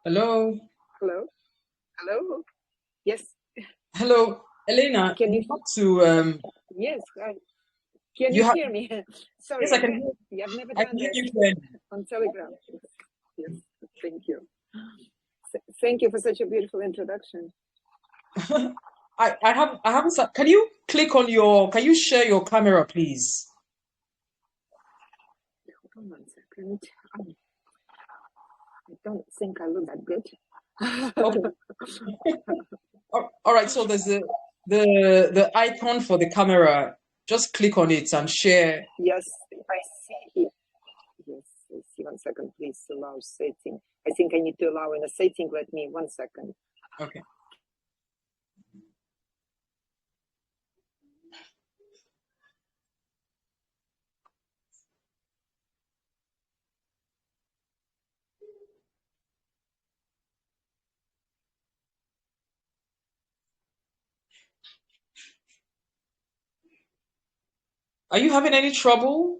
Hello. Hello? Hello? Yes. Hello, Elena. Can You you? have to Yes. Can you you have hear me? yes, Sorry, I can hear I've never I done can hear this you clearly. on Telegram. Yes. Thank you. Thank you for such a beautiful introduction. I haven't can you click on your can you share your camera please? Hold on 1 second. I don't think I look that good. Okay. All right, so there's the icon for the camera. Just click on it and share. Yes, I see it. Yes, I see. 1 second, please. Allow setting. I think I need to allow in a setting. Let me 1 second. Okay. Are you having any trouble?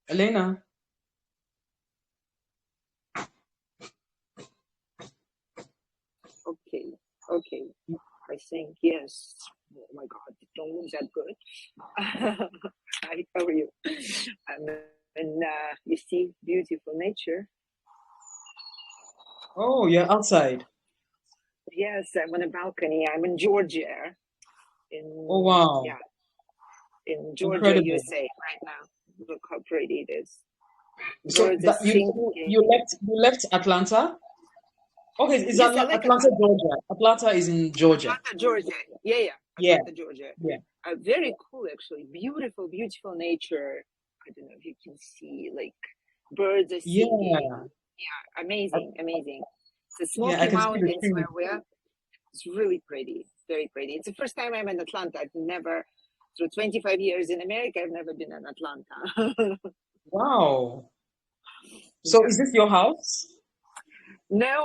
Elena? Okay. Okay. I think yes. Oh my God, don't look that good. Hi, how are you? And you see beautiful nature. Oh, you're outside. Yes, I'm on a balcony. I'm in Georgia, Oh in wow. yeah, in Georgia, Incredible. USA, right now. Look how pretty it is. So Birds are that singing. you left Atlanta? Okay, it's Yes, I like Atlanta, Atlanta. Georgia. Atlanta is in Georgia. Atlanta, Georgia. Yeah, yeah, Yeah, Atlanta, Georgia. yeah, Very cool, actually. Beautiful, beautiful nature. I don't know if you can see, like birds are singing. yeah, I, Amazing, amazing. The yeah. I Smoky can see the Mountains trees. where we are. It's really pretty, very pretty. It's the first time I'm in Atlanta. I've never, through 25 years in America, I've never been in Atlanta. Wow. So Yeah. is this your house? Now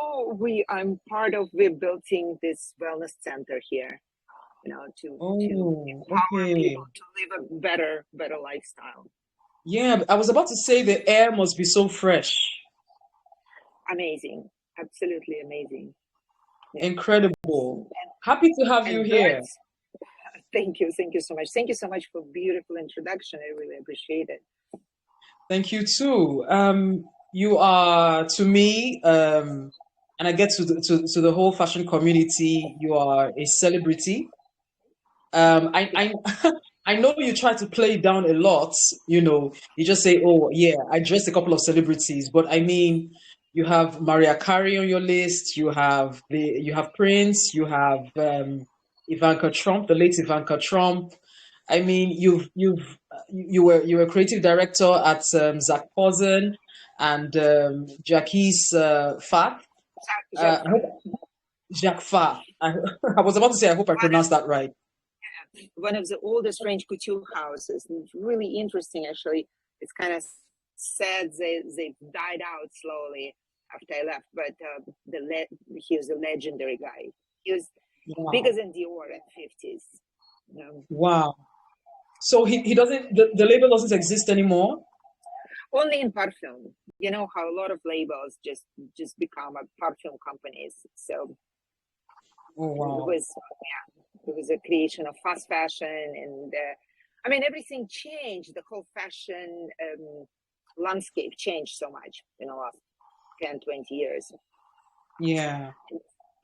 I'm part of, we're building this wellness center here, to Oh, empower okay. people to live a better lifestyle. Yeah, I was about to say the air must be so fresh. Amazing, absolutely amazing. Yeah. Incredible. Happy to have you And here. birds. Thank you so much. Thank you so much for beautiful introduction. I really appreciate it. Thank you too. You are to me, and I get to the whole fashion community. You are a celebrity. I I know you try to play it down a lot. You just say, "Oh, yeah, I dressed a couple of celebrities," but I mean, you have Mariah Carey on your list. You have Prince. You have Ivanka Trump, the late Ivanka Trump. I mean, you were creative director at Zach Posen and Jackie's Fat. Jacques, I hope Jacques Fa. I was about to say, I hope I pronounced that right. one of the oldest French couture houses. It's really interesting, actually. It's kind of sad they died out slowly after I left, but he was a legendary guy. He was bigger Wow. than Dior in 50s. Wow. So he doesn't, the label doesn't exist anymore? Only in perfume. You know how a lot of labels just become a perfume companies. So Oh, it wow. was it was a creation of fast fashion, and I mean everything changed. The whole fashion landscape changed so much in the last 10, 20 years. Yeah.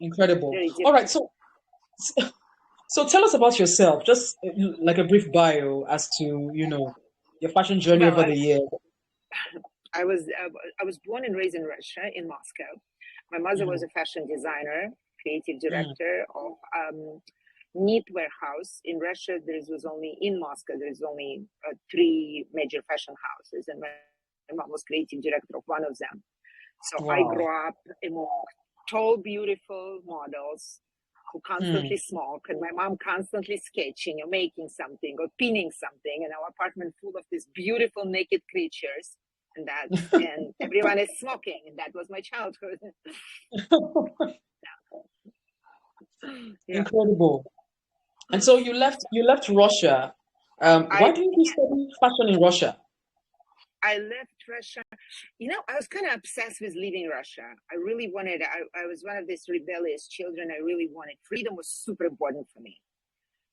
Incredible. Very All right. different. So tell us about yourself, just like a brief bio as to, your fashion journey Well, over the years. I was born and raised in Russia, in Moscow. My mother was Mm, a fashion designer, creative mm, director of knitwear house in Russia. Was only in Moscow. There is only three major fashion houses, and my mom was creative director of one of them. So I grew wow. up among tall, beautiful models who constantly Mm. smoke, and my mom constantly sketching or making something or pinning something, and our apartment full of these beautiful naked creatures, and everyone is smoking, and that was my childhood. Yeah. Incredible. And so you left Russia. Why I didn't you study fashion in Russia? I left Russia. I was kind of obsessed with leaving Russia. I really wanted, I was one of these rebellious children. I really wanted freedom was super important for me.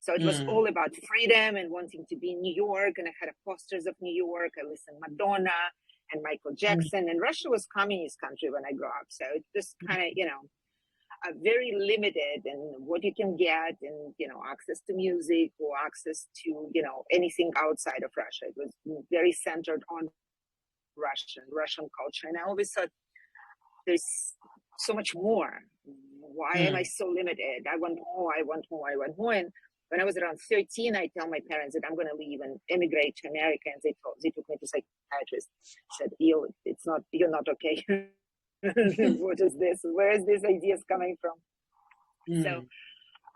So it was Mm, all about freedom and wanting to be in New York. And I had posters of New York. I listened to Madonna and Michael mm, Jackson. And Russia was communist country when I grew up. So it just kind of, very limited in what you can get and, access to music or access to, anything outside of Russia. It was very centered on Russian culture. And I always thought there's so much more. Why am I mm, so limited? I want more, I want more, I want more. And when I was around 13, I tell my parents that I'm going to leave and immigrate to America. And they took me to psychiatrist. Said, you're not okay. What is this? Where is this ideas coming from? So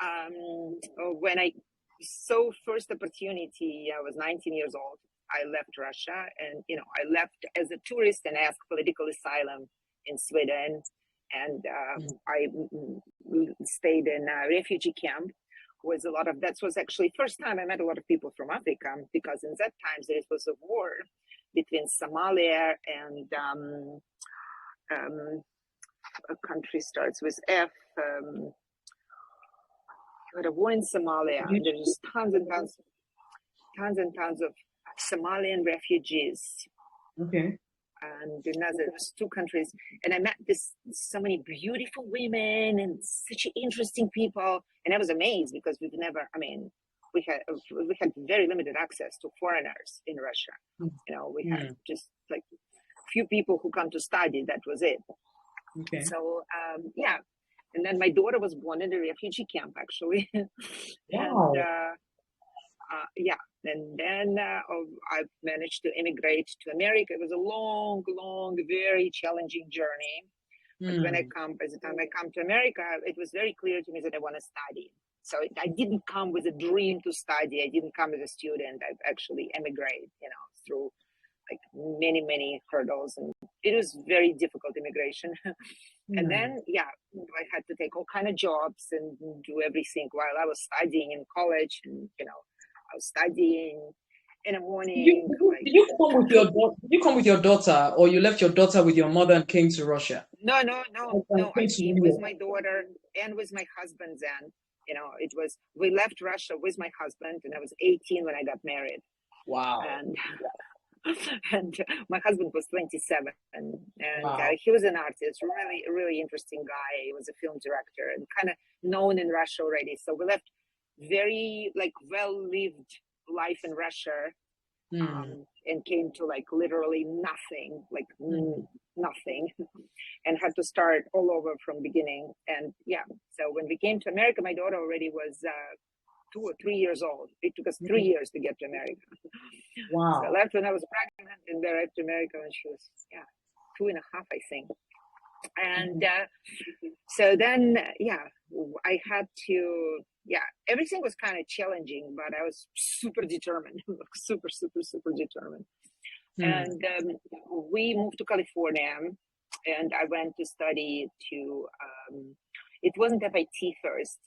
mm. when I saw first opportunity, I was 19 years old. I left Russia, and I left as a tourist and asked political asylum in Sweden, and I stayed in a refugee camp. Was a lot of that was actually first time I met a lot of people from Africa, because in that time there was a war between Somalia and a country starts with F. Had a war in Somalia. You- There's tons and tons of Somalian refugees, Okay. and another two countries. And I met so many beautiful women and such interesting people, and I was amazed because we had very limited access to foreigners in Russia. We had Mm, just like few people who come to study. That was it. okay. So yeah, and then my daughter was born in a refugee camp actually, and Wow. yeah, and then I managed to immigrate to America. It was a long, long, very challenging journey. But Mm, by the time I come to America, it was very clear to me that I want to study. So I didn't come with a dream to study. I didn't come as a student. I've actually emigrated, through like many, many hurdles, and it was very difficult immigration. And mm. then, yeah, I had to take all kind of jobs and do everything while I was studying in college, and I was studying in the Did you, morning, did you, like did you come with your did you come with your daughter, or you left your daughter with your mother and came to Russia? no, no, no, And no. came I to came New with York. my daughter and with my husband then. It was, we left Russia with my husband, and I was 18 when I got married. Wow. And and my husband was 27, and Wow. he was an artist, really, really interesting guy. He was a film director and kind of known in Russia already. So we left very like well-lived life in Russia, Mm, and came to like literally nothing, like mm, nothing, and had to start all over from beginning. And yeah, so when we came to America, my daughter already was 2 or 3 years old. It took us 3 years to get to America. So I wow. left when I was pregnant, and arrived to America when she was, yeah, 2.5, I think. And so then, yeah, I had to, yeah, everything was kind of challenging, but I was super determined, super, super, super determined. Mm, And we moved to California, and I went to study it wasn't FIT first.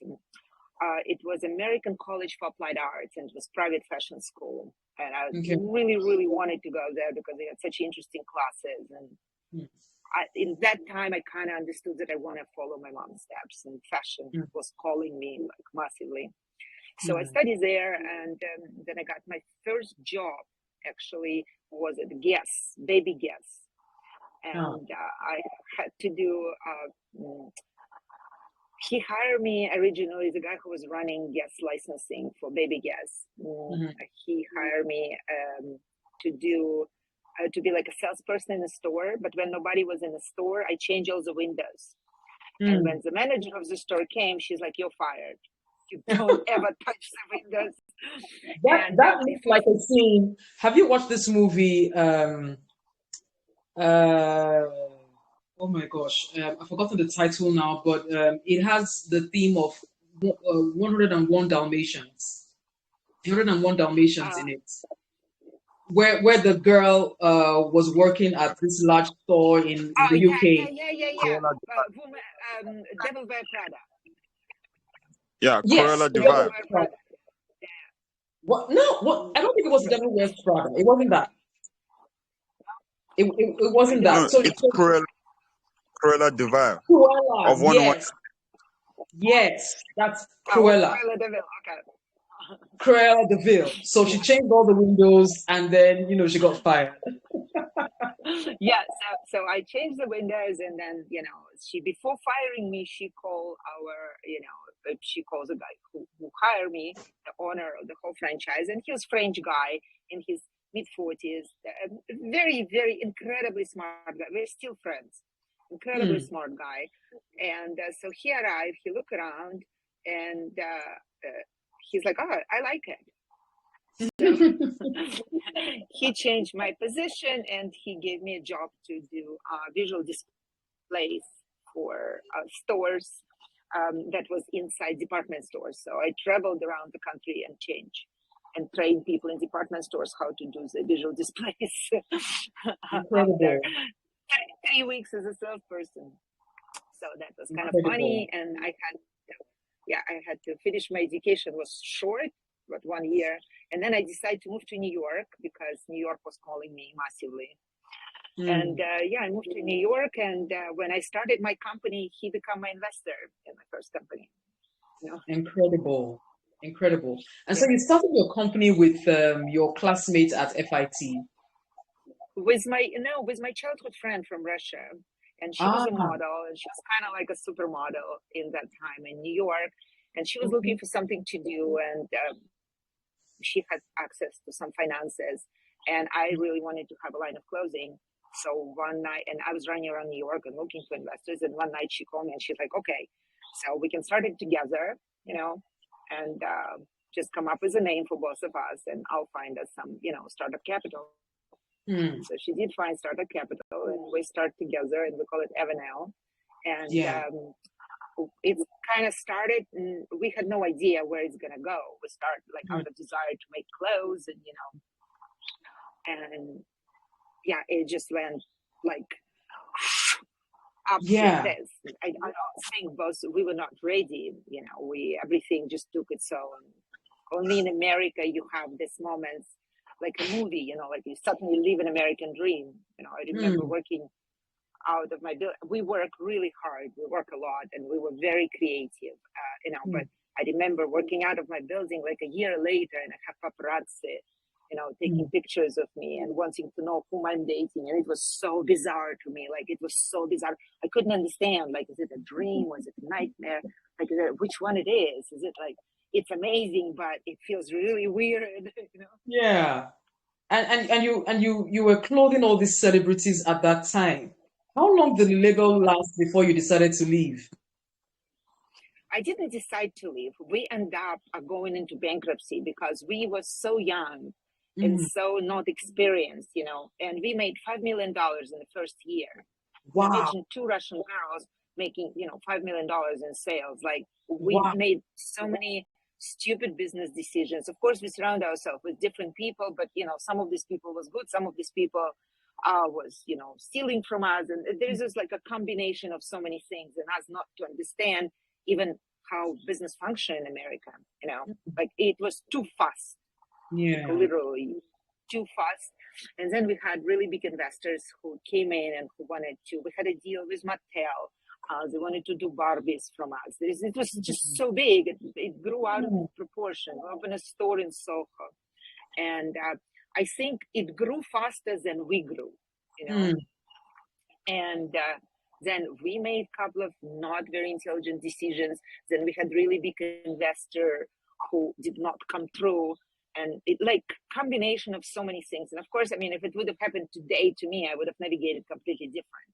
It was American College for Applied Arts, and it was private fashion school. And I okay. really, really wanted to go there because they had such interesting classes. And Mm, in that time, I kind of understood that I want to follow my mom's steps, and fashion mm, was calling me like massively. So I mm. studied there, and then I got my first job. Actually, was at Guess, Baby Guess, Ah, and I had to do. He hired me originally, the guy who was running Guess licensing for Baby Guess. mhm, He hired me to do to be like a salesperson in the store. But when nobody was in the store, I changed all the windows. And mm. when the manager of the store came, she's like, "You're fired. You don't ever touch the windows." And That if looks like a scene. Have you watched this movie? Uh, oh my gosh, I've forgotten the title now, but it has the theme of 101 Dalmatians. 101 Dalmatians in uh, it, where the girl was working at this large store in oh the yeah, yeah, UK. yeah, yeah, yeah. Sienna, Woman, Devil Wear Prada. Yeah, Yes, Cruella the de devil Vil. wears Prada. What? No, what? I don't think it was the devil wears Prada. It wasn't that. It I wasn't don't that. No, So know. it's Cruella de Vil Cruella, of One. yes, yes, that's Oh, Cruella. Cruella de Vil. Okay. Cruella de Vil. So she changed all the windows, and then she got fired. Yeah, so I changed the windows, and then she, before firing me, she called she calls a guy who hired me, the owner of the whole franchise, and he was French guy in his mid 40s, very, very incredibly smart guy. We're still friends, incredibly Hmm. smart guy. And so he arrived, he looked around, and he's like, oh, I like it. So he changed my position, and he gave me a job to do visual displays for stores that was inside department stores. So I traveled around the country and changed and trained people in department stores how to do the visual displays. After Incredible. 3 weeks as a salesperson. So that was kind of Incredible. funny, and I had to finish my education. It was short, but 1 year, and then I decided to move to New York because New York was calling me massively. And I moved to New York, and when I started my company, he became my investor in my first company. Incredible. Incredible. And so Yeah, you started your company with your classmates at FIT. with my childhood friend from Russia, and she was a Ah, model, and she was kind of like a supermodel in that time in New York, and she was okay. looking for something to do, and she had access to some finances, and I really wanted to have a line of clothing. So one night, and I was running around New York and looking for investors, and one night she called me and she's like, okay, so we can start it together, and just come up with a name for both of us, and I'll find us some, startup capital. Hmm. So she did find startup capital, and we start together, and we call it Evanel. And Yeah. it's kind of started, and we had no idea where it's gonna go. We started like Hmm. out of desire to make clothes, and yeah, it just went like up like Yeah. this. I don't think both we were not ready. We everything just took its own. Only in America you have these moments, like a movie. Like you suddenly live an American dream. I remember Hmm. working out of my building. We work really hard. We work a lot, and we were very creative. Hmm. But I remember working out of my building like a year later, and I have paparazzi, taking Hmm. pictures of me and wanting to know whom I'm dating, and it was so bizarre to me. Like it was so bizarre. I couldn't understand. Like, is it a dream? Was it a nightmare? Like, which one it is? Is it like it's amazing, but it feels really weird? Yeah. And you were clothing all these celebrities at that time. How long did the label last before you decided to leave? I didn't decide to leave. We end up going into bankruptcy because we were so young and Mm. so not experienced, and we made $5 million in the first year. Wow. Imagine two Russian girls making, $5 million in sales. Like we Wow. made so many stupid business decisions. Of course, we surround ourselves with different people, but some of these people was good, some of these people was stealing from us, and there's just like a combination of so many things, and us not to understand even how business function in America. Like it was too fast, Yeah. literally too fast. And then we had really big investors who came in and who wanted to. We had a deal with Mattel. They wanted to do Barbies from us. It was just so big. It grew out of Mm. proportion. We opened a store in Soho, and I think it grew faster than we grew. Mm. And then we made a couple of not very intelligent decisions. Then we had really big investor who did not come through, and it like combination of so many things. And of course, I mean, if it would have happened today to me, I would have navigated completely different.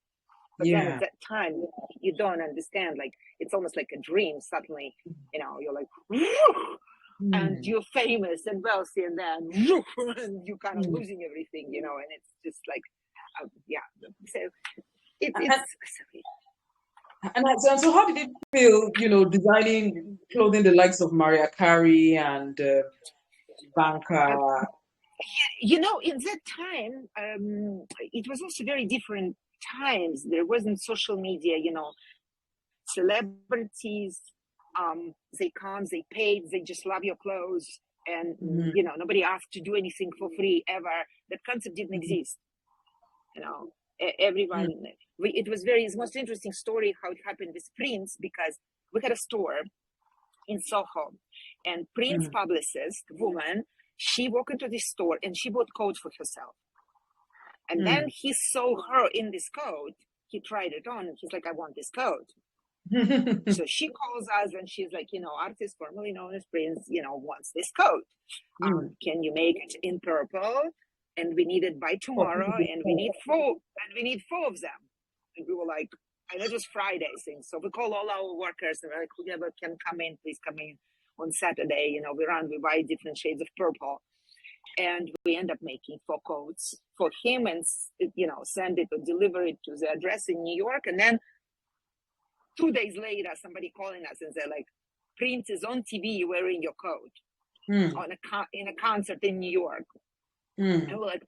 But then at Yeah. that time, you don't understand. Like it's almost like a dream. Suddenly, you're like, and Mm. you're famous and wealthy, and then and you kind of Mm. losing everything, and it's just like, yeah. So it's And, and so how did it feel, designing clothing the likes of Mariah Carey and uh, Banker? in that time, it was also very different times. There wasn't social media, celebrities They come, they pay, they just love your clothes, and Mm-hmm. nobody asked to do anything for free ever. That concept didn't exist. Everyone. It was the most interesting story how it happened with Prince, because we had a store in Soho, and Prince publicist woman, she walked into this store and she bought coat for herself, and then he saw her in this coat. He tried it on and he's like, I want this coat. So she calls us and she's like, artist formerly known as Prince, wants this coat. Can you make it in purple? And we need it by tomorrow, and we need 4 of them. And we were like, and it was Friday thing. So we call all our workers and we're like, whoever can come in, please come in on Saturday. We buy different shades of purple. And we end up making 4 coats for him and, send it or deliver it to the address in New York. And then 2 days later, somebody calling us and they're like, Prince is on TV wearing your coat in a concert in New York. And we're like,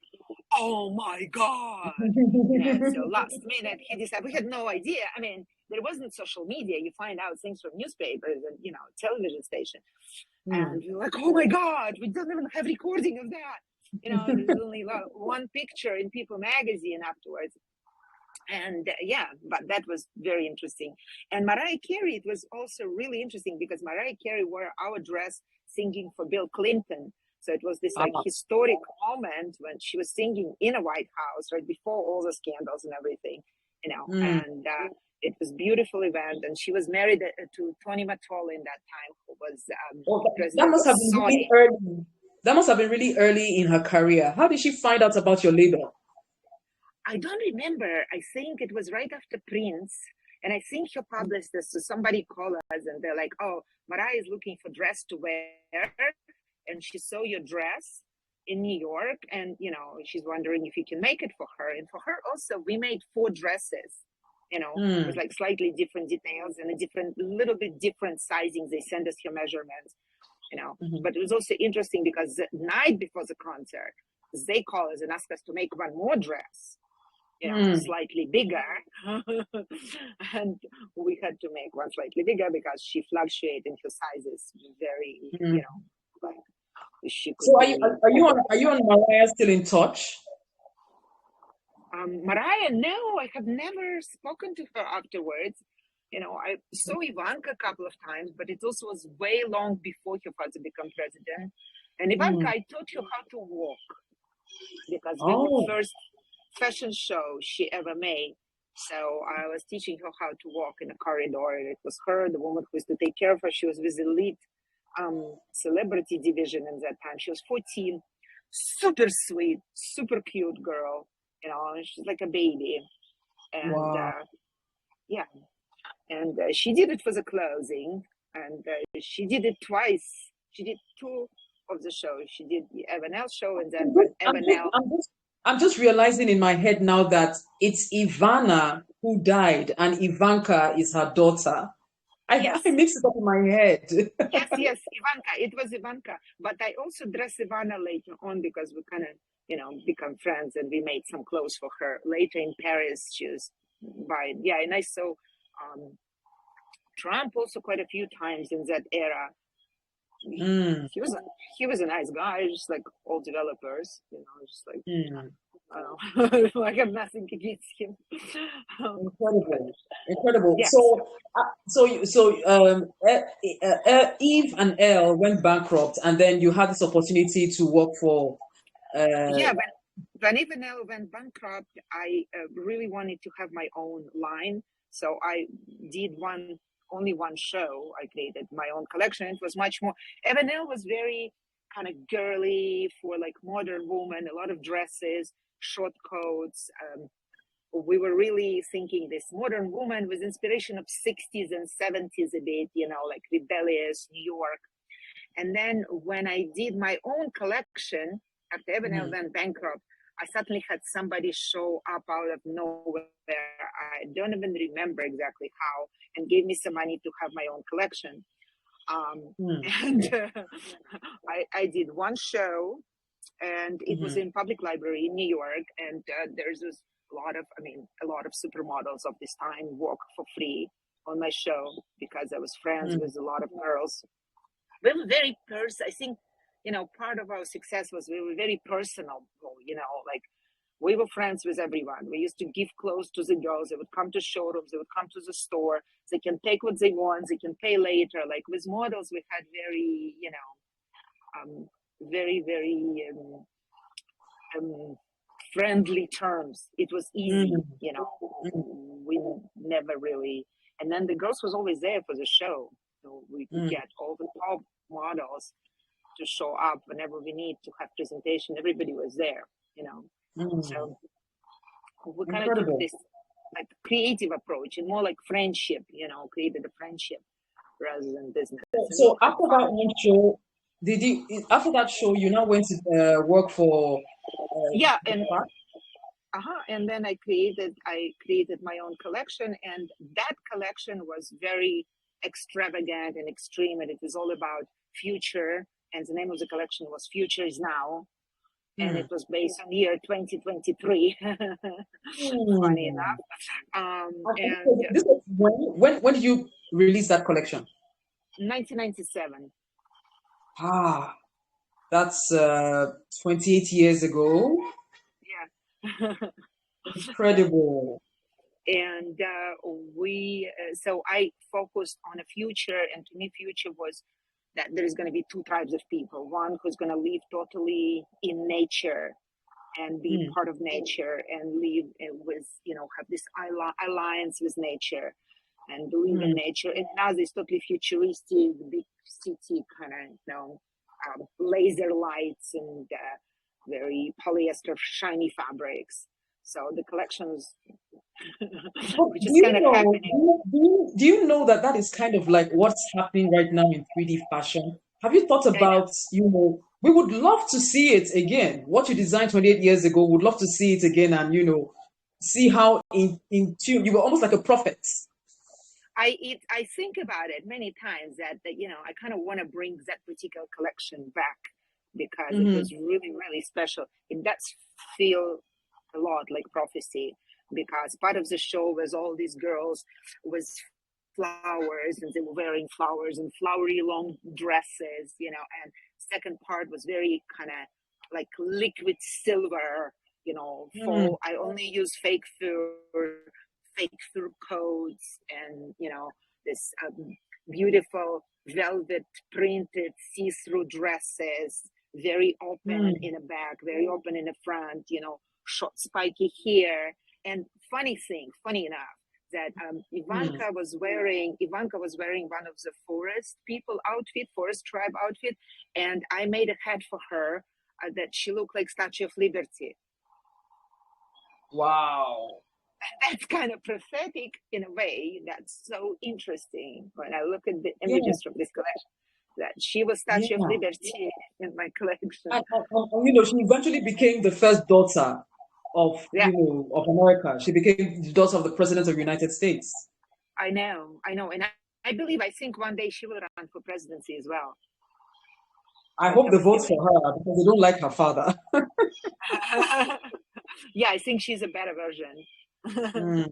oh my God. So last minute, he decided, we had no idea. I mean, there wasn't social media. You find out things from newspapers and, television station. And we're like, oh my God, we don't even have recording of that. There's only one picture in People magazine afterwards. And but that was very interesting. And Mariah Carey, it was also really interesting because Mariah Carey wore our dress singing for Bill Clinton. So it was this historic moment when she was singing in a White House right before all the scandals and everything, and it was a beautiful event. And she was married to Tony Mattola in that time, who was that president must of have been really Sony. early. That must have been really early in her career. How did she find out about your label? I don't remember. I think it was right after Prince. And I think her publicist, so somebody called us and they're like, oh, Mariah is looking for dress to wear. And she saw your dress in New York. And, she's wondering if you can make it for her. And for her also, we made 4 dresses, with like slightly different details and little bit different sizings. They send us your measurements, But it was also interesting because the night before the concert, they call us and ask us to make one more dress. Slightly bigger. And we had to make one slightly bigger because she fluctuated in her sizes very, like she could So are you and Mariah still in touch? Mariah, no, I have never spoken to her afterwards. I saw Ivanka a couple of times, but it also was way long before her father became president. And Ivanka, I taught her how to walk because we were first fashion show she ever made. So I was teaching her how to walk in a corridor, and it was her, the woman who used to take care of her. She was with the lead celebrity division in that time. She was 14, super sweet, super cute girl. She's like a baby. And and she did it for the clothing, and she did it twice. She did 2 of the shows. She did the Evanel show, and then when Evanel. I'm just realizing in my head now that it's Ivana who died and Ivanka is her daughter. I mixed it up in my head. Yes, Ivanka. It was Ivanka. But I also dressed Ivana later on because we kind of, become friends, and we made some clothes for her later in Paris. She was buying. Yeah, and I saw Trump also quite a few times in that era. He was a nice guy, just like all developers, just like I have nothing against him. Incredible. Yes. Eve and Elle went bankrupt, and then you had this opportunity to work for. When Eve and Elle went bankrupt, I really wanted to have my own line, so I did only one show. I created my own collection. It was much more. Evanel was very kind of girly for like modern woman, a lot of dresses, short coats. We were really thinking this modern woman with inspiration of 60s and 70s a bit, like rebellious New York. And then when I did my own collection after Evanel went bankrupt, I suddenly had somebody show up out of nowhere. I don't even remember exactly how, and gave me some money to have my own collection. And I did one show, and it was in public library in New York. And there's a lot of supermodels of this time work for free. on my show because I was friends Mm, with a lot of girls. We were very I think, part of our success was we were very personal, like we were friends with everyone. We used to give clothes to the girls. They would come to showrooms. They would come to the store. They can take what they want. They can pay later. Like with models, we had very, very, very friendly terms. It was easy, mm, mm, we never really, and then the girls was always there for the show. So we could mm, get all the top models to show up whenever we need to have presentation. Everybody was there, mm. so we kind of took Incredible. this like creative approach and more like friendship, created a friendship rather than business. And we So all had after that fun. one show, after that show you now went to work for Yeah, Japan? and then I created my own collection, and that collection was very extravagant and extreme, and it was all about future. And the name of the collection was Future is Now, and it Mm. was based on year 2023. Funny Mm. enough. And And this was when did you release that collection? 1997. Ah, that's 28 years ago. Yeah. Incredible. And so I focused on a future, and to me future was that there's going to be two types of people: one who's going to live totally in nature and be Mm, part of nature and live with, have this alliance with nature and live in mm, nature, and now this totally futuristic big city kind of, laser lights and very polyester shiny fabrics. So the collections but which do is you kind of know, happening. do you know that that is kind of like what's happening right now in 3D fashion? Have you thought I know. about, we would love to see it again. What you designed 28 years ago, would love to see it again and, see how in tune, you were almost like a prophet. I think about it many times that I kind of want to bring that particular collection back because it Hmm. was really really special. It does feel a lot like prophecy because part of the show was all these girls with flowers, and they were wearing flowers and flowery long dresses, and second part was very kind of like liquid silver, Mm, full. I only use fake fur coats, and this beautiful velvet printed see-through dresses, very open mm, in the back, very open in the front, short spiky hair. And funny enough, that mm. Ivanka was wearing one of the forest tribe outfit, and I made a hat for her that she looked like Statue of Liberty. Wow. That's kind of prophetic in a way. That's so interesting when I look at the Yeah, images from this collection. That she was Statue of yeah. Liberty in my collection. She eventually became the first daughter of, Yeah, of America. She became the daughter of the President of the United States. I know, and I think one day she will run for presidency as well. I I hope have they a vote for feeling. her because they don't like her father. Yeah, I think she's a better version. Mm,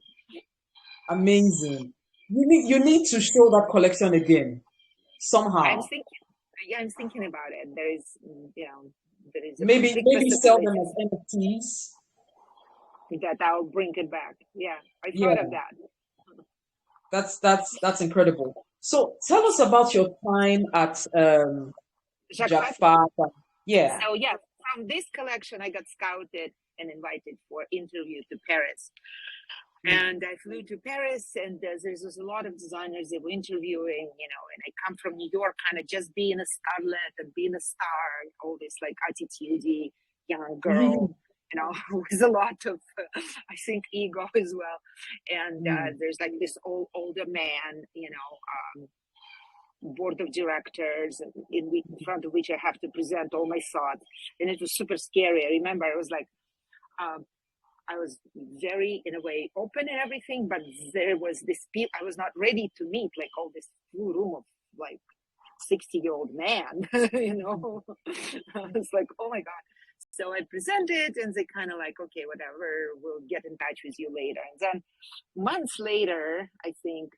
amazing. You need to show that collection again I'm somehow. thinking, yeah, I'm thinking about it. There is a Maybe big maybe sell them possibility as NFTs. that I'll bring it back. Yeah, I thought of Yeah, that. that's incredible. So tell us about your time at Jacques Fassler. Jaffa. Yeah. So yeah, from this collection, I got scouted and invited for interview to Paris. Mm, And I flew to Paris, and there's a lot of designers they were interviewing, and I come from New York, kind of just being a starlet and being a star, all this like attitudey young girl, mm, with a lot of, I think, ego as well. And mm, there's like this older man, board of directors, in front of which I have to present all my thoughts, and it was super scary. I remember I was like, um, I was very, in a way, open and everything, but there was this I was not ready to meet like all this full room of like 60-year-old man, I was like, oh my God. So I presented, and they kind of like, okay, whatever, we'll get in touch with you later. And then months later, I think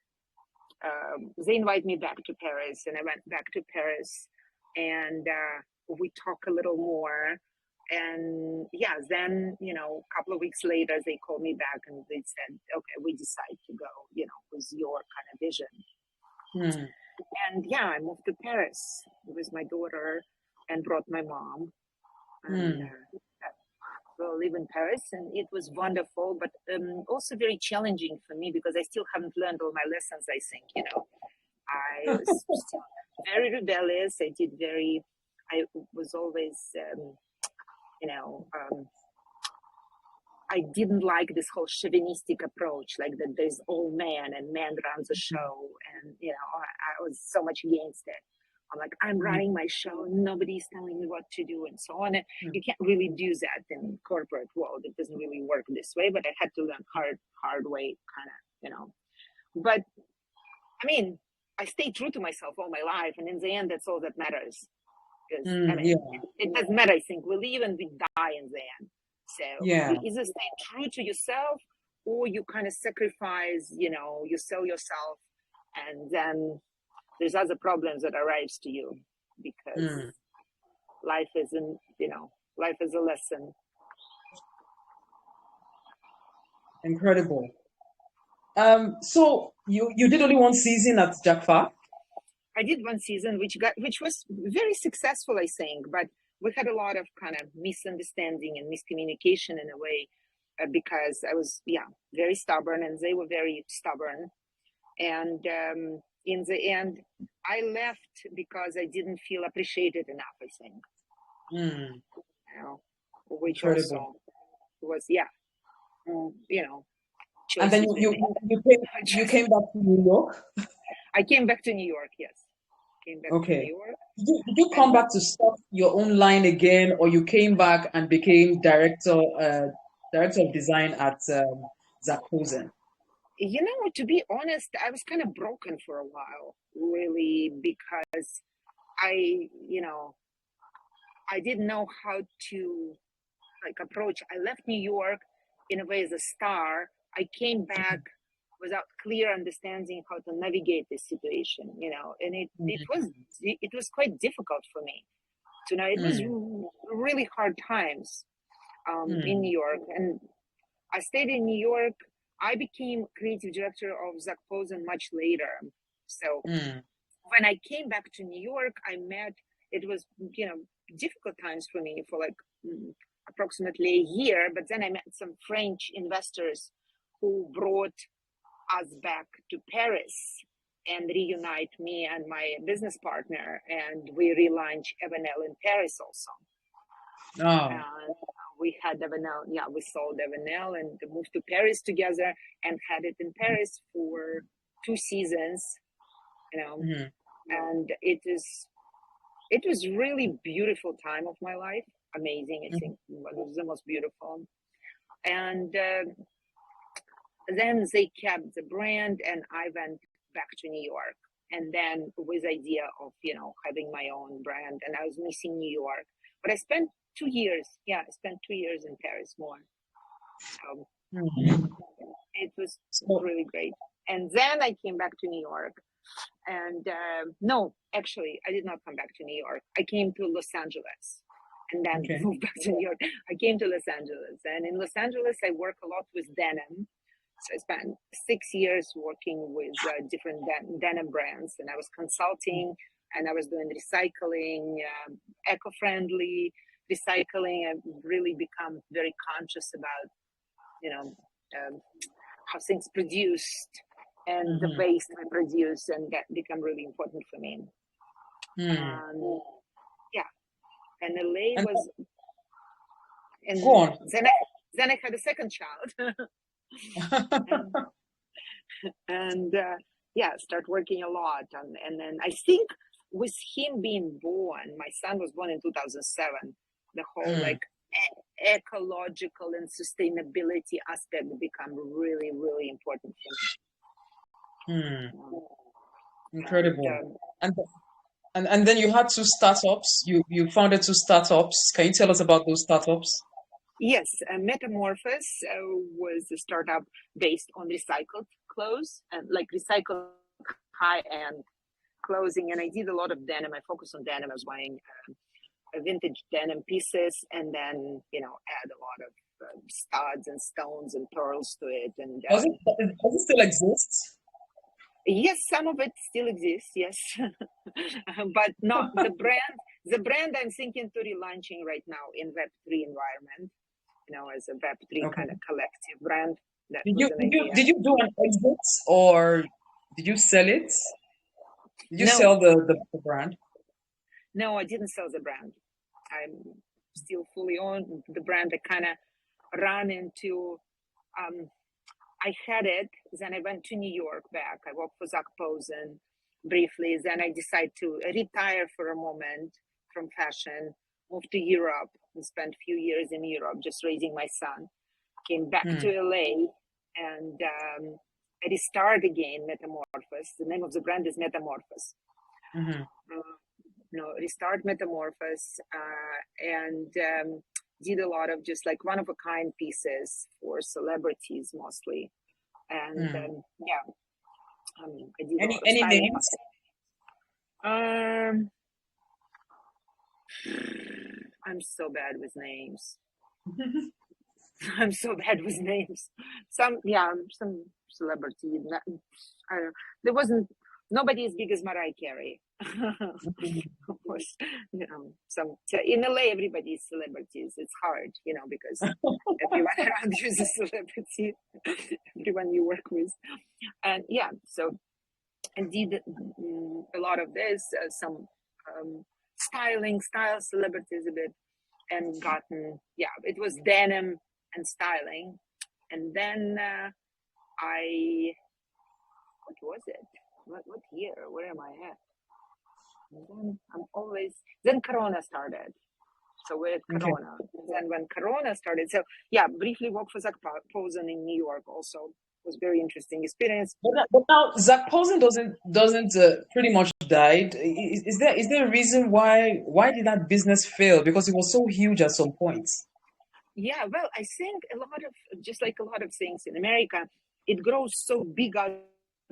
they invite me back to Paris, and I went back to Paris, and we talk a little more. And yeah, then, a couple of weeks later, they called me back and they said, okay, we decide to go, with your kind of vision. Mm. And yeah, I moved to Paris with my daughter and brought my mom. And we'll live in Paris, and it was wonderful, but also very challenging for me because I still haven't learned all my lessons, I think, I was still very rebellious. I was always, I didn't like this whole chauvinistic approach, like that there's all man and man runs the show. And, I was so much against it. I'm like, I'm running my show. Nobody's telling me what to do and so on. And you can't really do that in corporate world. It doesn't really work this way, but I had to learn hard way kind of, but I mean, I stayed true to myself all my life. And in the end, that's all that matters. Because it doesn't matter. I think we live and we die in the end. So you either stay true to yourself or you kind of sacrifice, you sell yourself, and then there's other problems that arise to you because life isn't, life is a lesson. Incredible. So you did only one season at Jakfa? I did one season, which was very successful, I think, but we had a lot of kind of misunderstanding and miscommunication in a way because I was, very stubborn and they were very stubborn. And in the end, I left because I didn't feel appreciated enough, I think. Which Incredible. also was, And then you came back to New York? I came back to New York, yes. Came back to New York. Did you come back to start your own line again, or you came back and became director of design at Zakposen? To be honest, I was kind of broken for a while, really, because I didn't know how to approach. I left New York in a way as a star. I came back without clear understanding how to navigate this situation, and it was quite difficult for me. So now it was really hard times in New York, and I stayed in New York. I became creative director of Zakposen much later. So when I came back to New York, it was, difficult times for me for approximately a year, but then I met some French investors who brought us back to Paris and reunite me and my business partner, and we relaunched Evanel in Paris also. And we had Evanel, we sold Evanel and moved to Paris together and had it in Paris for 2 seasons, and it was really beautiful time of my life. Amazing. I think it was the most beautiful. And then they kept the brand and I went back to New York, and then with idea of, having my own brand, and I was missing New York, but I spent 2 years. I spent 2 years in Paris more. It was really great. And then I came back to New York, and no, actually, I did not come back to New York. I came to Los Angeles. And then moved back to New York. I came to Los Angeles, and in Los Angeles, I work a lot with denim. So I spent 6 years working with different denim brands, and I was consulting, and I was doing recycling, eco-friendly recycling. I've really become very conscious about, how things produced and the waste we produce, and that become really important for me. And LA was, and go on. Then I had a second child, and start working a lot, and then I think with him being born, my son was born in 2007. The whole ecological and sustainability aspect become really, really important for me. Incredible. And then you had 2 startups. You founded 2 startups. Can you tell us about those startups? Yes, Metamorphosis was a startup based on recycled clothes and recycled high-end clothing, and I did a lot of denim. I focused on denim. I was buying vintage denim pieces, and then add a lot of studs and stones and pearls to it. And does it still exist? yes, some of it still exists. Yes, but not the brand. The brand I'm thinking to relaunching right now in Web3 environment, as a Web3 Okay. kind of collective brand. That Did was you an did you idea. did you do an exit, or did you sell it? Did you No, sell the brand? no, I didn't sell the brand. I'm still fully owned the brand. I kind of ran into. I had it. Then I went to New York back. I worked for Zach Posen briefly. Then I decided to retire for a moment from fashion, moved to Europe and spent a few years in Europe just raising my son. Came back to LA and I restarted again Metamorphosis. The name of the brand is Metamorphosis. Restart Metamorphosis and did a lot of just like one-of-a-kind pieces for celebrities mostly. And I did Any styling. names? I'm so bad with names. I'm so bad with names. Some celebrity. There wasn't nobody as big as Mariah Carey. Of course, some in LA everybody is celebrities. It's hard, because everyone around you is a celebrity. Everyone you work with, and so I did a lot of this, some style celebrities a bit, and gotten it was denim and styling, and then what was it? What year? Where am I at? And then Corona started. So we're at Corona. And then when Corona started, so briefly worked for Zach Posen in New York also. It was very interesting experience. But now Zach Posen doesn't pretty much died. Is there a reason why did that business fail? Because it was so huge at some points. Yeah, well, I think a lot of, just like a lot of things in America, it grows so big out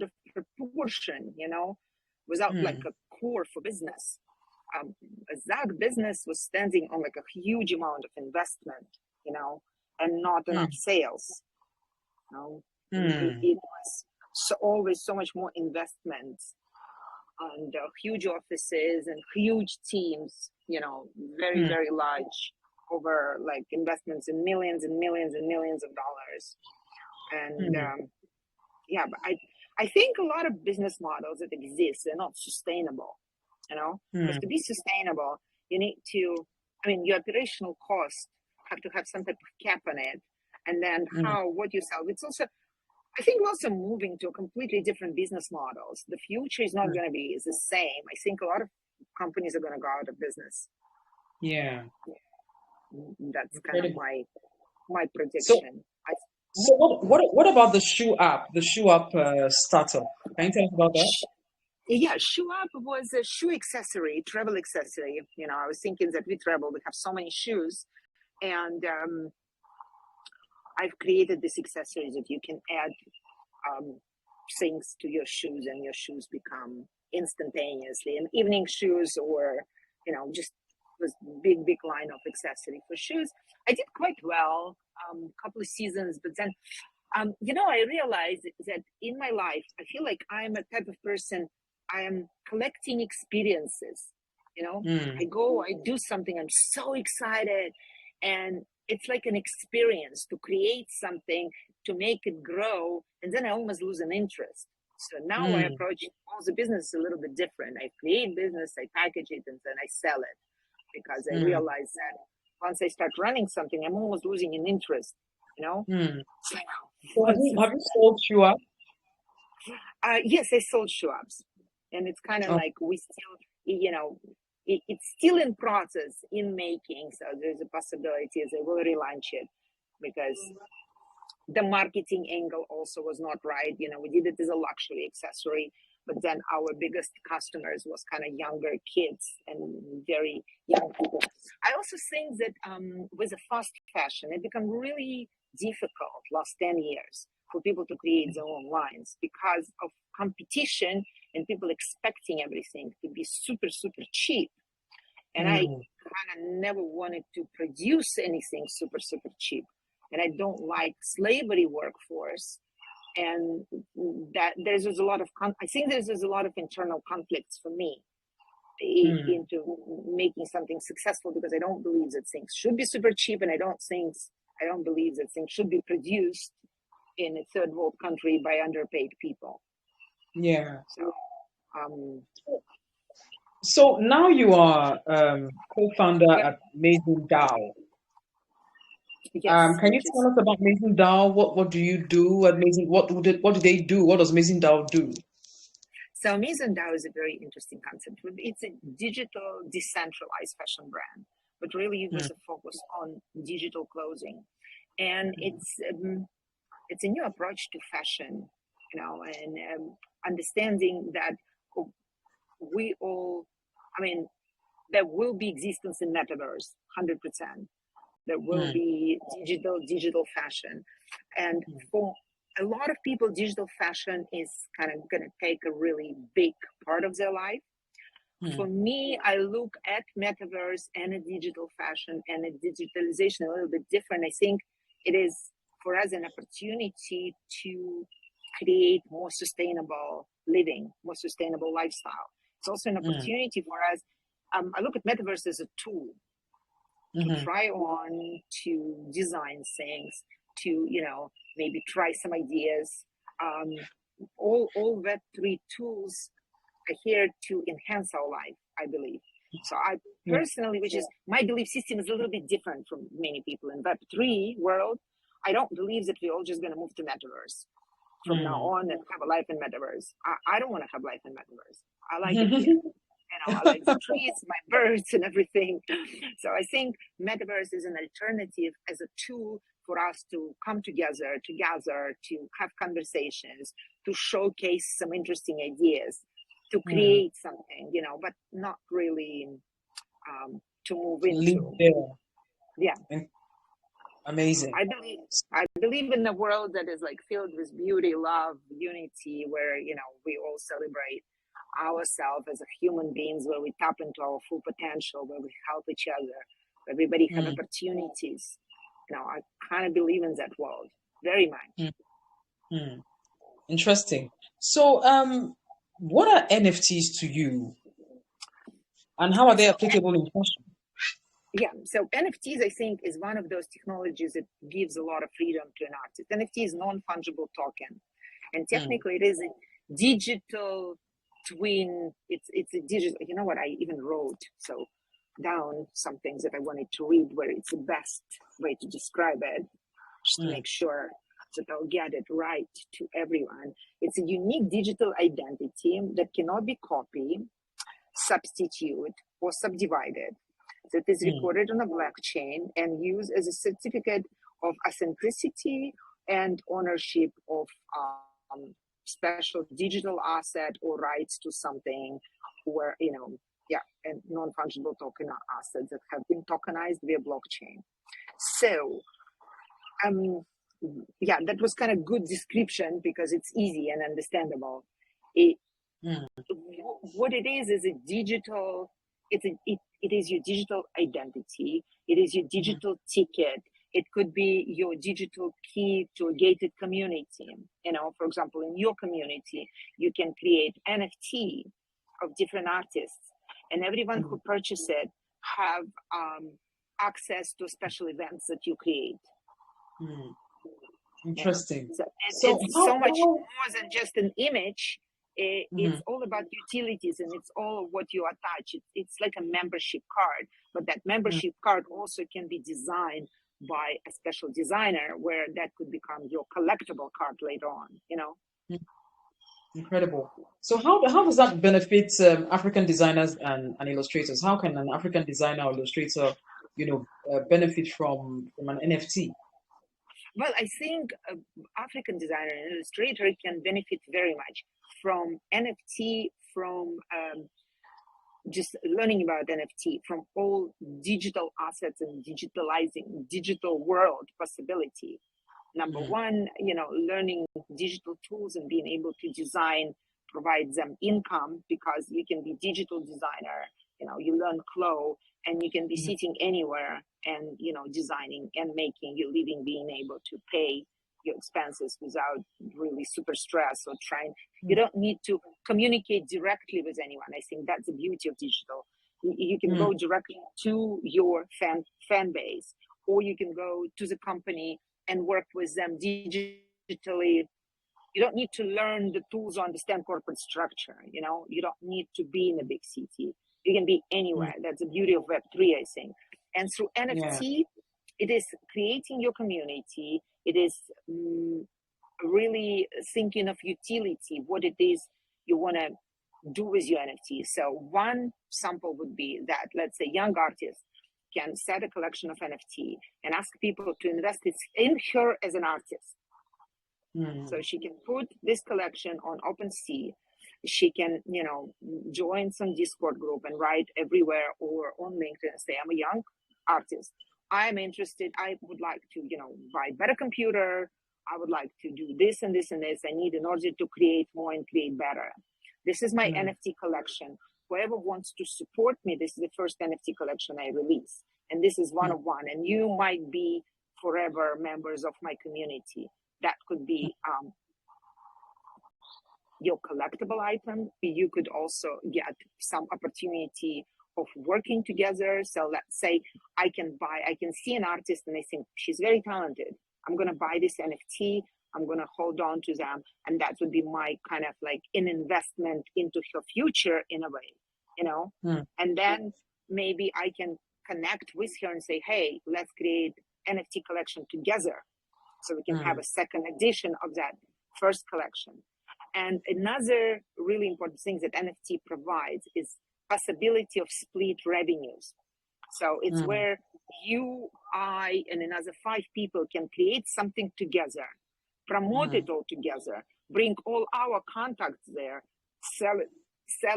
of proportion, without like a core for business. Zach business was standing on like a huge amount of investment, and not enough sales. It was always so much more investment and huge offices and huge teams, very, very large, over like investments in millions and millions and millions of dollars. And but I think a lot of business models that exist are not sustainable, because to be sustainable, you need to, your operational costs have to have some type of cap on it. And then what you sell, it's also, I think also moving to a completely different business models. The future is not going to be the same. I think a lot of companies are going to go out of business. Yeah. That's kind of my prediction. So what about the shoe app, startup? Can you tell us about that? Yeah, Shoe App was a shoe accessory, travel accessory. I was thinking that we travel, we have so many shoes, and I've created this accessory that you can add things to your shoes, and your shoes become instantaneously and evening shoes, or just this big line of accessory for shoes. I did quite well, a couple of seasons, but then I realized that in my life I feel like I'm a type of person, I am collecting experiences. I go, I do something, I'm so excited, and it's like an experience to create something, to make it grow, and then I almost lose an interest. So now I approach all the business a little bit different. I create business, I package it, and then I sell it, because I realize that once I start running something, I'm almost losing an interest. So have you sold Shoe App? Yes, I sold Shoe Apps, and it's kind of like we still, it's still in process, in making. So there's a possibility as I will relaunch it, because the marketing angle also was not right. We did it as a luxury accessory, but then our biggest customers was kind of younger kids and very young people. I also think that with the fast fashion, it became really difficult last 10 years for people to create their own lines because of competition and people expecting everything to be super, super cheap. And I Mm. kind of never wanted to produce anything super, super cheap. And I don't like slavery workforce. And that there's a lot of, I think there's a lot of internal conflicts for me Mm. into making something successful, because I don't believe that things should be super cheap. And I don't believe that things should be produced in a third world country by underpaid people. Yeah. So, um, So now you are co-founder yeah, at Maison DAO. yes, Can you which is tell us about Maison DAO? What do you do at Maison? What do they do? What does Maison DAO do? so. Maison DAO is a very interesting concept. It's a digital, decentralized fashion brand, but really Mm. with a focus on digital clothing, and it's a new approach to fashion, and understanding that we all, I mean, there will be existence in metaverse, 100%. There will Mm. be digital fashion, and for a lot of people, digital fashion is kind of going to take a really big part of their life. For Mm. me, I look at metaverse and a digital fashion and a digitalization a little bit different. I think it is for us an opportunity to create more sustainable living, more sustainable lifestyle. It's also an Mm. opportunity for us. I look at metaverse as a tool to Mhm. try on, to design things, to maybe try some ideas. All Web3 tools are here to enhance our life, I believe. So I Yeah. personally, which is my belief system, is a little bit different from many people in Web3 world. I don't believe that we're all just going to move to metaverse from now Mm. on and have a life in metaverse. I don't want to have life in metaverse. I like it here. I like the trees, my birds, and everything. So I think metaverse is an alternative as a tool for us to come together, to gather, to have conversations, to showcase some interesting ideas, to Mm. create something, but not really to move Leave into. there. Yeah, Amazing. I believe in a world that is like filled with beauty, love, unity, where we all celebrate ourselves as a human beings, where we tap into our full potential, where we help each other, where everybody have Mm. opportunities. I kind of believe in that world very much. Mm. Mm. Interesting. So, what are NFTs to you, and how are they So applicable in fashion? yeah, so NFTs I think is one of those technologies that gives a lot of freedom to an artist. NFT is non-fungible token, and Mm. technically it is a digital twin. It's a digital. You know what? I even wrote down some things that I wanted to read, where it's the best way to describe it, just to Mm. make sure that I'll get it right to everyone. It's a unique digital identity that cannot be copied, substituted, or subdivided. So it is Mm. recorded on a blockchain and used as a certificate of authenticity and ownership of special digital asset or rights to something, or and non-fungible token assets that have been tokenized via blockchain. So that was kind of good description because it's easy and understandable. It, Mm. what it is a digital. It is your digital identity. It is your Mhm. digital ticket. It could be your digital key to a gated community. For example, in your community, you can create NFT of different artists, and everyone who Mm. purchases it have access to special events that you create. Mm. Yeah. Interesting. So So, it's how? so much more than just an image. It's Mhm. all about utilities, and it's all what you attach. It's like a membership card, but that Mm. membership card also can be designed by a special designer, where that could become your collectible card later on. Mm. Incredible. So, how does that benefit African designers and illustrators? How can an African designer or illustrator, benefit from an NFT? Well, I think African designer and illustrator can benefit very much from NFT, from just learning about NFT, from all digital assets and digitalizing digital world possibility. Number Mm. one, learning digital tools and being able to design provides them income because you can be digital designer, you learn Flow, and you can be sitting anywhere and, designing and making your living, being able to pay your expenses without really super stress or trying. You don't need to communicate directly with anyone. I think that's the beauty of digital. You can go directly to your fan base, or you can go to the company and work with them digitally. You don't need to learn the tools or understand corporate structure. You don't need to be in a big city. You can be anywhere. That's the beauty of Web3, I think. And through NFT, it is creating your community. It is really thinking of utility, what it is you want to do with your NFT. So one sample would be that, let's say, young artists can set a collection of NFT and ask people to invest in her as an artist. So she can put this collection on OpenSea. She can, join some Discord group and write everywhere, or on LinkedIn and say, I'm a young artist. I'm interested. I would like to, buy a better computer. I would like to do this and this and this. I need in order to create more and create better. This is my NFT collection. Whoever wants to support me, this is the first NFT collection I release. And this is one of one. And you might be forever members of my community. That could be your collectible item. You could also get some opportunity of working together. So let's say I can see an artist and I think she's very talented. I'm going to buy this NFT. I'm going to hold on to them. And that would be my kind of like an investment into her future in a way, And then maybe I can connect with her and say, hey, let's create NFT collection together. So we can have a second edition of that first collection. And another really important thing that NFT provides is possibility of split revenues. So it's where you, I, and another 5 people can create something together, promote it all together, bring all our contacts there, sell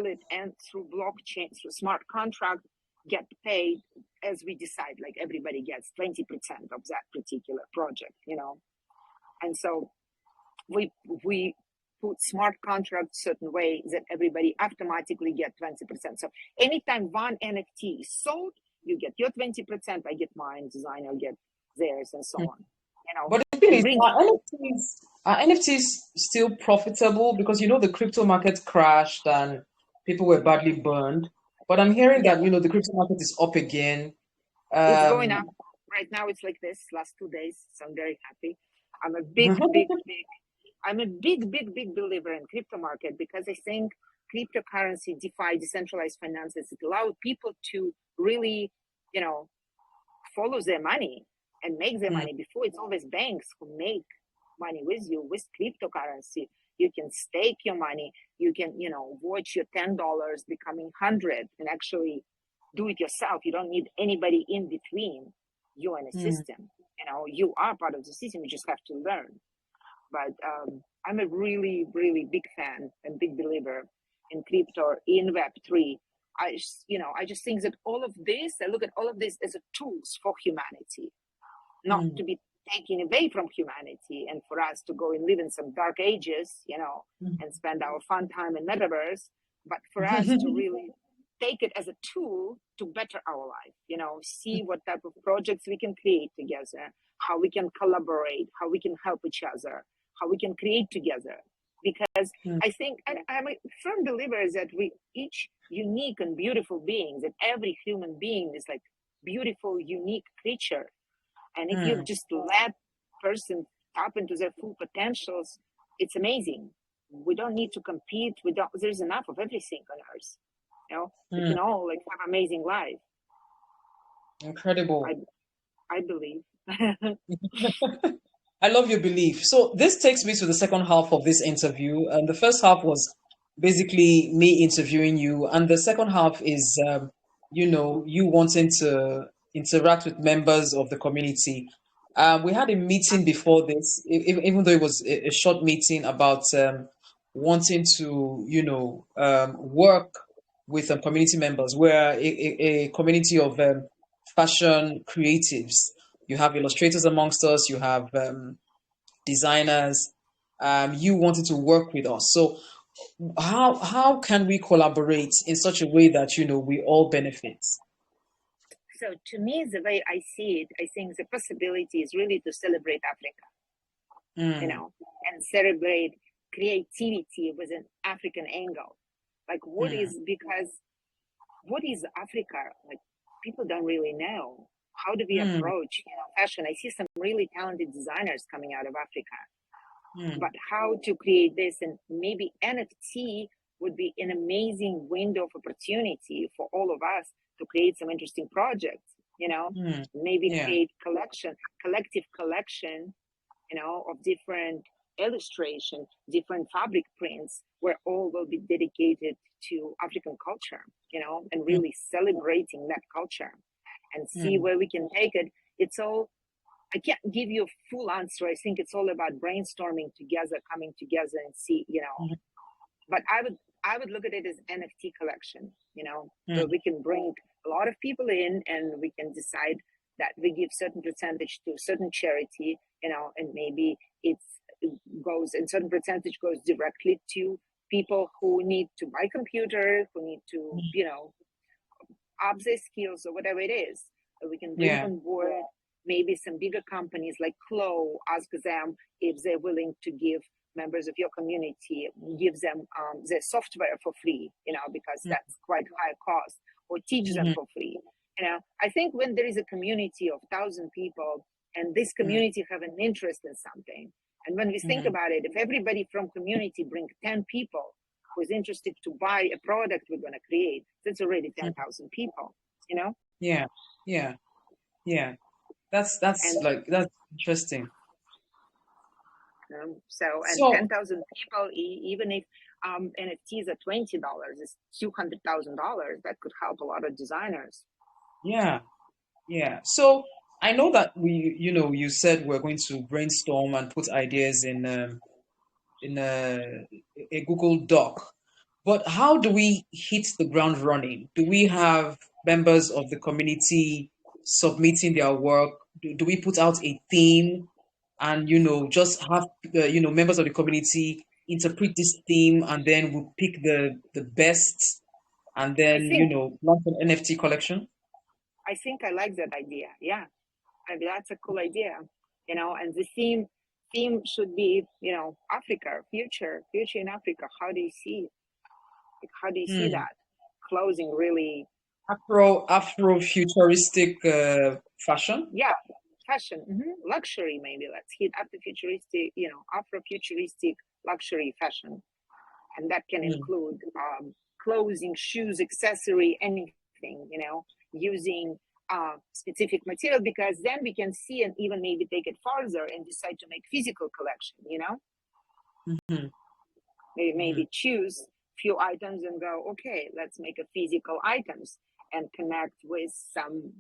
it, and through blockchain, through smart contract, get paid as we decide. Like everybody gets 20% of that particular project, And so we put smart contracts certain way that everybody automatically get 20%. So anytime one NFT is sold, you get your 20%, I get mine, designer get theirs, and so on. But the thing is, are NFTs still profitable? Because the crypto market crashed and people were badly burned. But I'm hearing that the crypto market is up again. It's going up. Right now it's like this last 2 days. So I'm very happy. I'm a big believer in crypto market because I think cryptocurrency, DeFi, decentralized finances, it allows people to really, follow their money and make their money. Before, it's always banks who make money with you. With cryptocurrency, you can stake your money. You can, watch your $10 becoming 100 and actually do it yourself. You don't need anybody in between you and the system. You are part of the system. You just have to learn. But I'm a really big fan and big believer in crypto, in Web3. I just think that I look at all of this as a tools for humanity, not to be taken away from humanity and for us to go and live in some dark ages, and spend our fun time in metaverse, but for us to really take it as a tool to better our life, see what type of projects we can create together, how we can collaborate, how we can help each other, how we can create together. Because I think, and I'm a firm believer that we each unique and beautiful beings, that every human being is like beautiful, unique creature. And if you just let person tap into their full potentials, it's amazing. We don't need to compete. There's enough of everything on earth. We can all have amazing life. Incredible. I believe. I love your belief. So this takes me to the second half of this interview. And the first half was basically me interviewing you. And the second half is, you wanting to interact with members of the community. We had a meeting before this, even though it was a short meeting about wanting to, work with community members. We're a community of fashion creatives. You have illustrators amongst us. You have designers. You wanted to work with us. So how can we collaborate in such a way that we all benefit? So to me, the way I see it, I think the possibility is really to celebrate Africa, Mm, and celebrate creativity with an African angle. Like mm, because what is Africa? Like people don't really know. How do we mm, approach, fashion? I see some really talented designers coming out of Africa, mm, but how to create this, and maybe NFT would be an amazing window of opportunity for all of us to create some interesting projects, mm. maybe Yeah. create collective collection, of different illustration, different fabric prints, where all will be dedicated to African culture, and Mm, really celebrating that culture and see mm, where we can take it. It's all, I can't give you a full answer. I think it's all about brainstorming together, coming together and see, mm, but I would look at it as NFT collection, where mm, we can bring a lot of people in and we can decide that we give certain percentage to a certain charity, and maybe it goes, and certain percentage goes directly to people who need to buy computers, who need to, mm. up their skills or whatever it is. We can bring Yeah. on board maybe some bigger companies like Clo, ask them if they're willing to give members of your community, give them their software for free, because Mm, that's quite high cost, or teach them mhm, for free. I think when there is a community of 1,000 people and this mm, community have an interest in something, and when we think mm, about it, if everybody from community bring 10 people who's interested to buy a product we're going to create, that's already mm. 10,000 people, you know? Yeah. Yeah. Yeah. That's And like that's interesting. and So 10,000 people, even if NFTs are $20, it's $200,000. That could help a lot of designers. yeah, yeah. So I know that you said we're going to brainstorm and put ideas in a Google Doc. But how do we hit the ground running? Do we have members of the community submitting their work? Do we put out a theme and just have members of the community interpret this theme and then we pick the best and I then think launch an NFT collection? I like that idea. Yeah, that's a cool idea. And the theme should be, Africa, future in Africa. How do you see? Like, how do you see Hmm. that closing really? Afro futuristic fashion. Yeah, fashion, luxury. Maybe let's hit up the futuristic, Afro futuristic luxury fashion, and that can Hmm. include clothing, shoes, accessory, anything, using specific material, because then we can see and even maybe take it further and decide to make physical collection, Hmm. Hmm. maybe choose few items and go, okay, let's make a physical items and connect with some,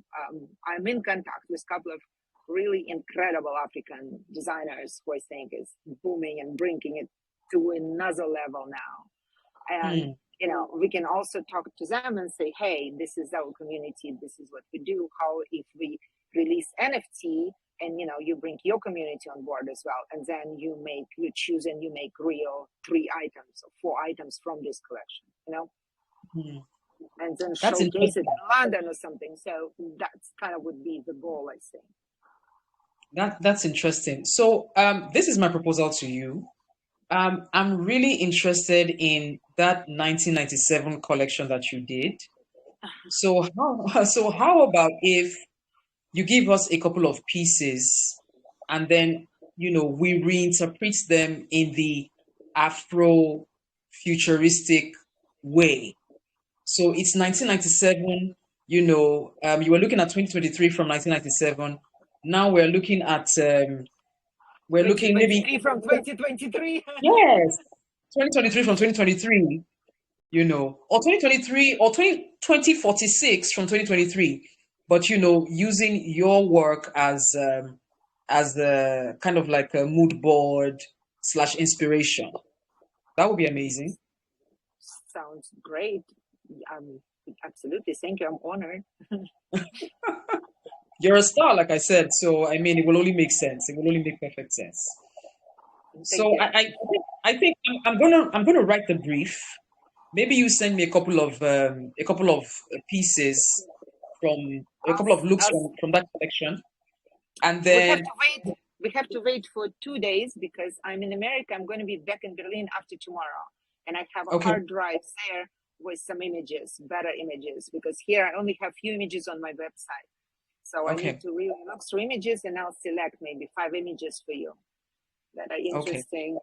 I'm in contact with a couple of really incredible African designers who I think is booming and bringing it to another level now. And Hmm. we can also talk to them and say, hey, this is our community, this is what we do. How if we release NFT, and you bring your community on board as well, and then you choose and you make real 3 items or 4 items from this collection, Hmm. and then That's showcase it interesting. in London or something. So that's kind of would be the goal, I think. That's interesting. So this is my proposal to you. I'm really interested in that 1997 collection that you did. So how about if you give us a couple of pieces and then we reinterpret them in the Afro futuristic way. So it's 1997, you were looking at 2023 from 1997. Now we're looking maybe 2023 from 2023. yes, 2023 from 2023, or 2023 or 2046 from 2023, but using your work as the kind of like a mood board slash inspiration. That would be amazing. Sounds great. um Absolutely, thank you, I'm honored. You're a star, like I said, so I mean, it will only make sense. It will only make perfect sense. Thank So you. I think I'm gonna write the brief. Maybe you send me a couple of pieces from a couple of looks I'll, from that collection, and we have then to wait. We have to wait for 2 days because I'm in America. I'm going to be back in Berlin after tomorrow, and I have a okay, hard drive there with some images, better images, because here I only have few images on my website. So I need okay, to really look through images, and I'll select maybe 5 images for you that are okay, interesting.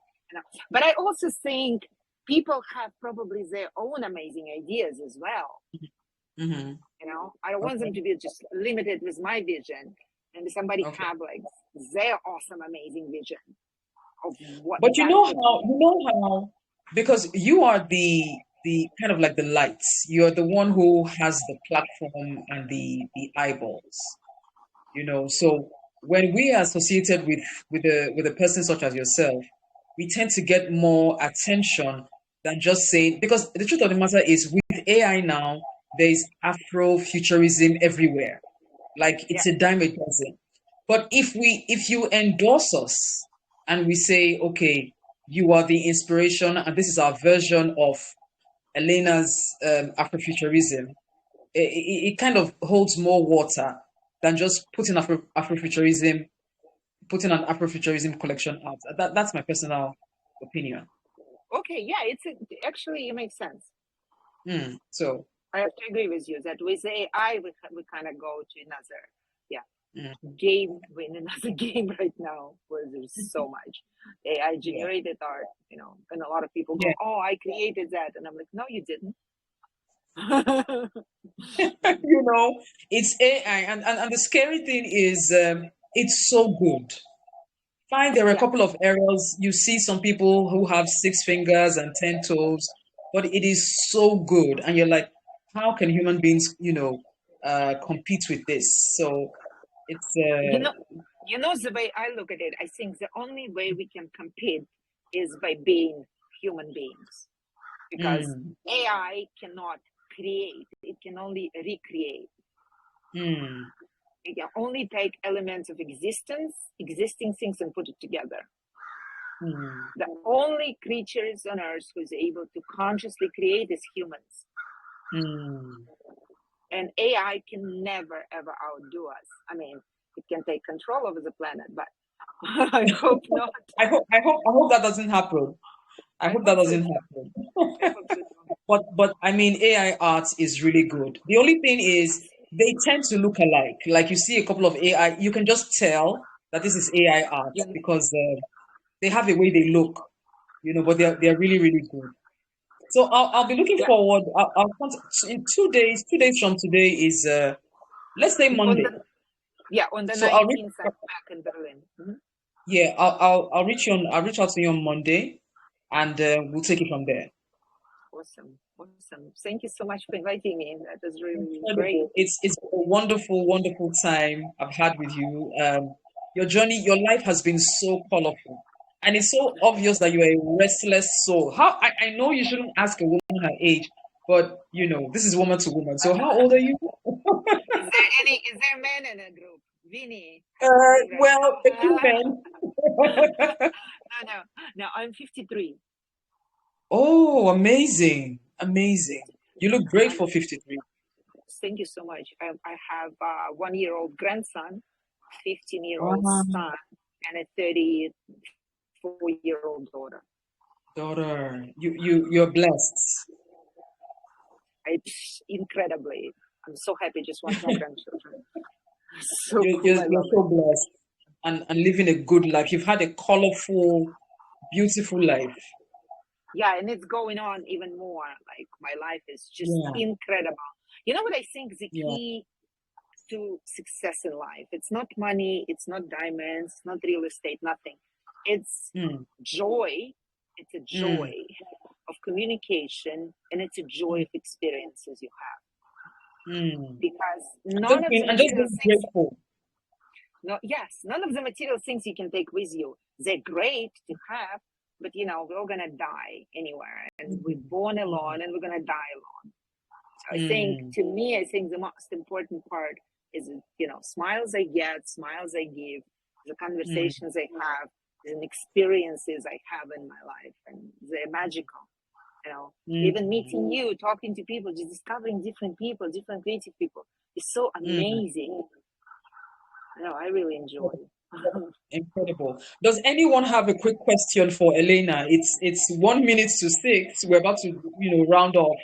But I also think people have probably their own amazing ideas as well. mm-hmm, I don't want them okay, to be just limited with my vision, and somebody okay. have like their awesome, amazing vision of what But that could be. you know how, because you are the kind of like the lights. You're the one who has the platform and the eyeballs. You know, so when we are associated with a person such as yourself, we tend to get more attention than just saying, because the truth of the matter is with AI now, there is Afrofuturism everywhere. Like Yeah. it's a dime a dozen. But if you endorse us and we say, okay, you are the inspiration and this is our version of Elena's Afrofuturism, it kind of holds more water than just putting an Afrofuturism collection out. That's my personal opinion. Okay. Yeah. Actually it makes sense. So, I have to agree with you that with AI we kind of go to another mm, game. We're in another game right now where there's so much AI yeah, generated art. And a lot of people yeah. go, "Oh, I created that," and I'm like, "No, you didn't." You know, it's AI, and the scary thing is, it's so good. Fine, there are a Yeah. couple of errors. You see some people who have 6 fingers and 10 toes, but it is so good, and you're like, how can human beings, compete with this? So it's You know, the way I look at it, I think the only way we can compete is by being human beings, because mm, AI cannot create; it can only recreate. mm, It can only take elements of existing things, and put it together. mm, The only creatures on Earth who's able to consciously create is humans, mm. and AI can never ever outdo us. I mean, it can take control over the planet, but I hope not. I hope that doesn't happen. I I hope that hope so doesn't too. happen. I hope so too. But I mean, AI art is really good. The only thing is they tend to look alike. Like you see a couple of AI, you can just tell that this is AI art You, because they have a way they look, but they're really really good. So I'll be looking yeah, forward. In 2 days. 2 days from today is let's say on Monday. the on the So I'll reach. 19th, I'm back in Berlin. Yeah, I'll reach you on. I'll reach out to you on Monday, and we'll take it from there. Awesome, awesome. Thank you so much for inviting me. That was really great. Incredible. It's a wonderful, wonderful time I've had with you. Your journey, your life has been so colorful. And it's so obvious that you're a restless soul. I know you shouldn't ask a woman her age, but this is woman to woman. So how old are you? Is there men in the group? Vinny, see right Well, a few now. men. No. I'm 53. Oh, amazing. Amazing. You look great I'm for 53. Thank you so much. I have a 1-year-old grandson, 15-year-old Wow, son, and a 34-year-old daughter. daughter, you're blessed. It's incredibly. I'm so happy. Just want more grandchildren. So cool. I You're love so it. blessed and living a good life. You've had a colorful, beautiful life. Yeah, and it's going on even more. Like my life is just Yeah, incredible. You know what I think the yeah. key to success in life? It's not money, it's not diamonds, not real estate, nothing. It's Mm, joy. It's a joy mm, of communication, and it's a joy of experiences you have. mm. Because none of the And just material being things, grateful. no, yes, none of the material things you can take with you. They're great to have, but we're all gonna die anywhere, and we're Mm, born mm, alone, and we're gonna die alone. So mm, I think the most important part is, smiles I get, smiles I give, the mm, conversations I have, and experiences I have in my life, and they're magical. Even meeting you, talking to people, just discovering different people, different creative people, is so amazing. I really enjoy it. Incredible. Does anyone have a quick question for Elena? It's 1 minute to 6. We're about to, round off.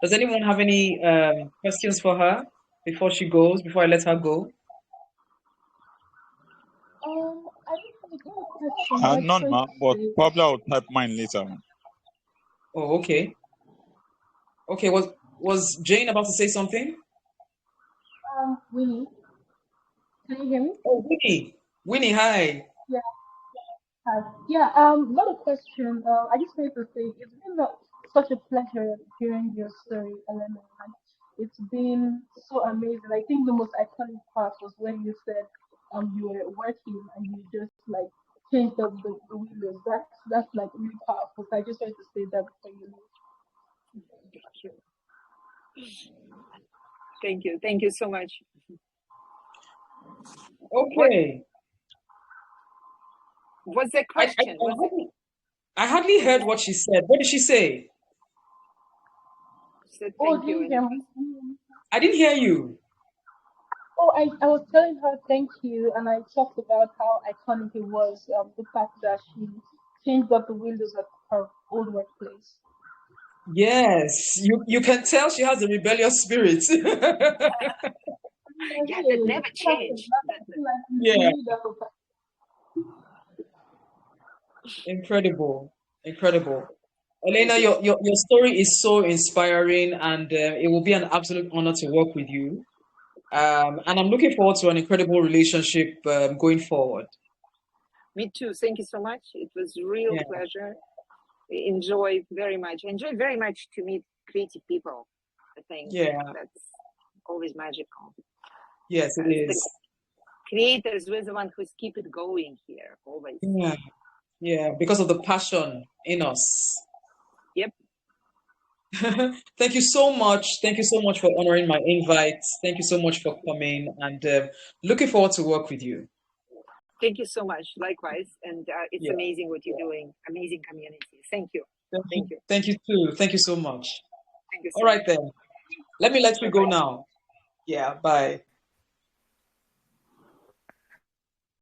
Does anyone have any questions for her before she goes, before I let her go? I don't have a question. None, ma, but probably I'll type mine later. Oh, okay. Okay, was Jane about to say something? Winnie, can you hear me? Oh, Winnie, hi. Yeah. Yeah. Not a question. I just wanted to say it's been such a pleasure hearing your story, Elena. And it's been so amazing. I think the most iconic part was when you said you were working and you just like changed up the windows. That's like really powerful. So I just wanted to say that before you leave. Thank you. Thank you so much. Okay. What's the question? I hardly heard what she said. What did she say? She said thank you. I didn't hear you. Oh, I was telling her thank you, and I talked about how iconic it was, the fact that she changed up the windows at her old workplace. Yes, you can tell she has a rebellious spirit. Yeah, that never changed. Yeah. Incredible. Elena, your story is so inspiring, and it will be an absolute honor to work with you. And I'm looking forward to an incredible relationship going forward. Me too. Thank you so much. It was a real pleasure. Enjoy very much to meet creative people. I think that's always magical. Yes, it is. The creators were the ones who keep it going here always. Yeah, because of the passion in us. Yep. Thank you so much. Thank you so much for honoring my invite. Thank you so much for coming, and looking forward to work with you. Thank you so much. Likewise. And it's amazing what you're doing. Amazing community. Thank you. Thank you. Thank you too. Thank you so much. Thank you so All right much. then. Let me let you go now. Yeah, bye.